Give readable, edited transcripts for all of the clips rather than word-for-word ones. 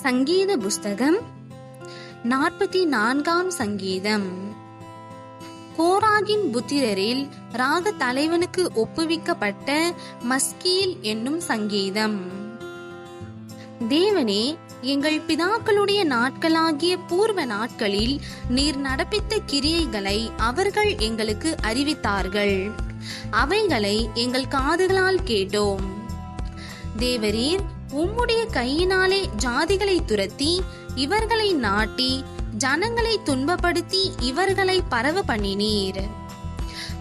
சங்கீத புஸ்தகம் 44ஆம் சங்கீதம். கோராகின் புத்திரரில் ராக தலைவனுக்கு ஒப்புவிக்கப்பட்ட மஸ்கீல் என்னும் சங்கீதம். தேவனே, எங்கள் பிதாக்களுடைய நாட்களாகிய பூர்வ நாட்களில் நீர் நடப்பித்த கிரியைகளை அவர்கள் எங்களுக்கு அறிவித்தார்கள். அவைகளை எங்கள் காதுகளால் கேட்டோம். தேவரீர் உம்முடைய கையினாலே ஜாதிகளை துரத்தி இவர்களை நாட்டி ஜனங்களை துன்பப்படுத்தி இவர்களை பரவ பண்ணினீர்.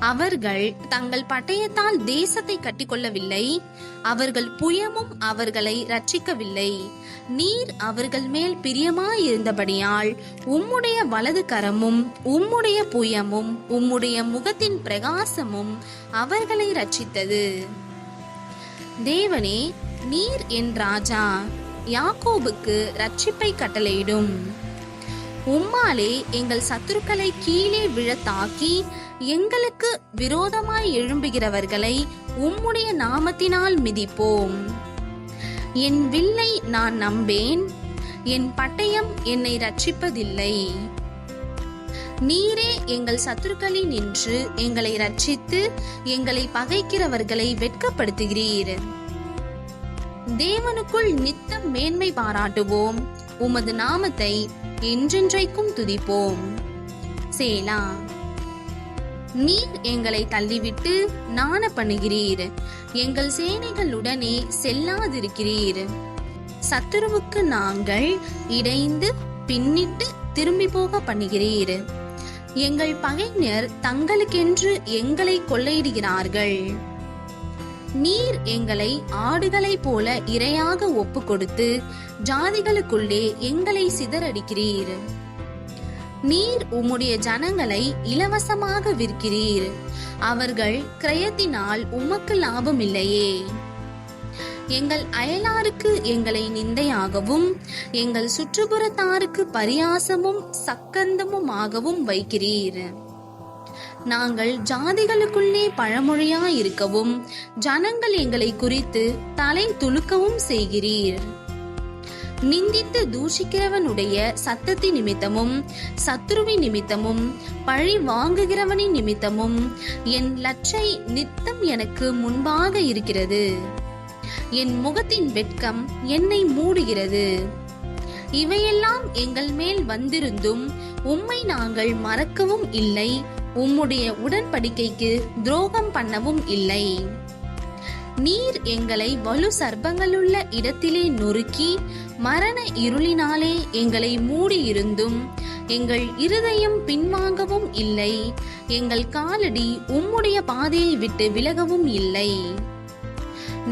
அவர்கள் தங்கள் பட்டயத்தால் தேசத்தை கட்டிக்கொள்ளவில்லை, அவர்கள் புயமும் அவர்களை ரட்சிக்கவில்லை. நீர் அவர்கள் மேல் பிரியமாயிருந்தபடியால் உம்முடைய வலது கரமும் உம்முடைய புயமும் உம்முடைய முகத்தின் பிரகாசமும் அவர்களை ரட்சித்தது. தேவனே, நீர் என் ராஜா, யாக்கோபுக்கு ரட்சிப்பை கட்டளையிடும். உம்மாலே எங்கள் சத்துருக்களை கீழே விழத்தாக்கி எங்களுக்கு விரோதமாய் எழும்புகிறவர்களை உம்முடைய நாமத்தினால் மிதிப்போம். என் வில்லை நான் நம்பேன், என் பட்டயம் என்னை ரட்சிப்பதில்லை. நீரே எங்கள் சத்துருக்களில் நின்று எங்களை ரட்சித்து எங்களை பகைக்கிறவர்களை வெட்கப்படுத்துகிறீர். தேவனுக்குள் நித்தம் மேன்மை பாராட்டுவோம், உமது நாமத்தை என்றென்றைக்கும் துதிப்போம். சேலா. நீர் எங்களை தள்ளிவிட்டு நாண பண்ணுகிறீர், எங்கள் சேனைகளுடனே செல்லாதிருக்கிறீர். சத்துருவுக்கு நாங்கள் இடைந்து பின்னிட்டு திரும்பி போக பண்ணுகிறீர். எங்கள் பகைஞர் தங்களுக்கென்று எங்களை கொள்ளையிடுகிறார்கள். நீர் எங்களை ஆடுகளைப் போல இரையாக ஒப்பு கொடுத்து ஜாதிகளுக்குள்ளே எங்களை சிதறடிக்கிறீர். நீர் உம்முடைய ஜனங்களை இலவசமாக விற்கிறீர், அவர்கள் கிரயத்தினால் உமக்கு லாபம் இல்லையே. எங்கள் அயலாருக்கு எங்களை நிந்தையாகவும் எங்கள் சுற்றுப்புறத்தாருக்கு பரியாசமும் சக்கந்தமுமாகவும் வைக்கிறீர். நாங்கள் ஜாதிகளுக்குள்ளே பழமொழியாயிருக்கவும் ஜனங்கள் எங்களை குறித்து தலை துலுக்கவும் செய்கிறீர். நிந்தித்து தூஷிக்கிறவனுடைய சத்தத்தின் நிமித்தமும் சத்துருவின் நிமித்தமும் பழி வாங்குகிறவனின் நிமித்தமும் என் லட்சை நித்தம் எனக்கு முன்பாக இருக்கிறது. என் முகத்தின் வெட்கம் என்னை மூடுகிறது. இவையெல்லாம் எங்கள் மேல் வந்திருந்தும் உம்மை நாங்கள் மறக்கவும் இல்லை, உம்முடைய உடன்படிக்கைக்கு துரோகம் பண்ணவும் இல்லை. நீர் எங்களை வலு சர்ப்பங்களுள்ள இடத்திலே நொறுக்கி மரண இருளினாலே எங்களை மூடியிருந்தும் எங்கள் இருதயம் பின்வாங்கவும் இல்லை, எங்கள் காலடி உம்முடைய பாதையை விட்டு விலகவும் இல்லை.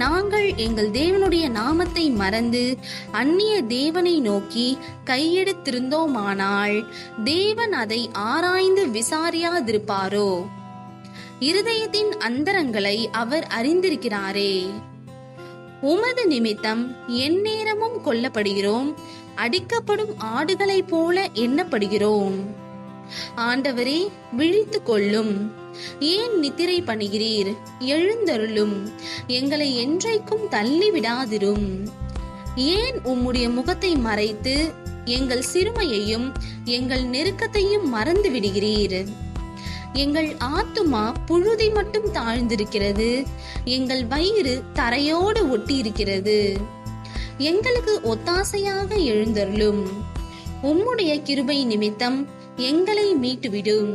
நாங்கள் எங்கள் தேவனுடைய நாமத்தை மறந்து அந்நிய தேவனை நோக்கி கையெடுத்திருந்தோமானால் தேவன் அதை ஆராய்ந்து விசாரியாதிருப்பாரோ? இருதயத்தின் அந்தரங்களை அவர் அறிந்திருக்கிறாரே. உமது நிமித்தம் எந்நேரமும் கொல்லப்படுகிறோம், அடிக்கப்படும் ஆடுகளைப் போல எண்ணப்படுகிறோம். ஆண்டவரே, விழித்து கொள்ளும். ஏன் நித்திரை பண்ணுகிறீர்? எழுந்தருளும், எங்களை என்றைக்கும் தள்ளி விடாதிரும். ஏன் உம்முடைய முகத்தை மறைத்து எங்கள் சிறுமையையும் எங்கள் நெருக்கத்தையும் மறந்து விடுகிறீர்? எங்கள் ஆத்துமா புழுதி மட்டும் தாழ்ந்திருக்கிறது, எங்கள் வயிறு தரையோடு ஒட்டி இருக்கிறது. எங்களுக்கு ஒத்தாசையாக எழுந்தருளும், உம்முடைய கிருபை நிமித்தம் எங்களை மீட்டுவிடும்.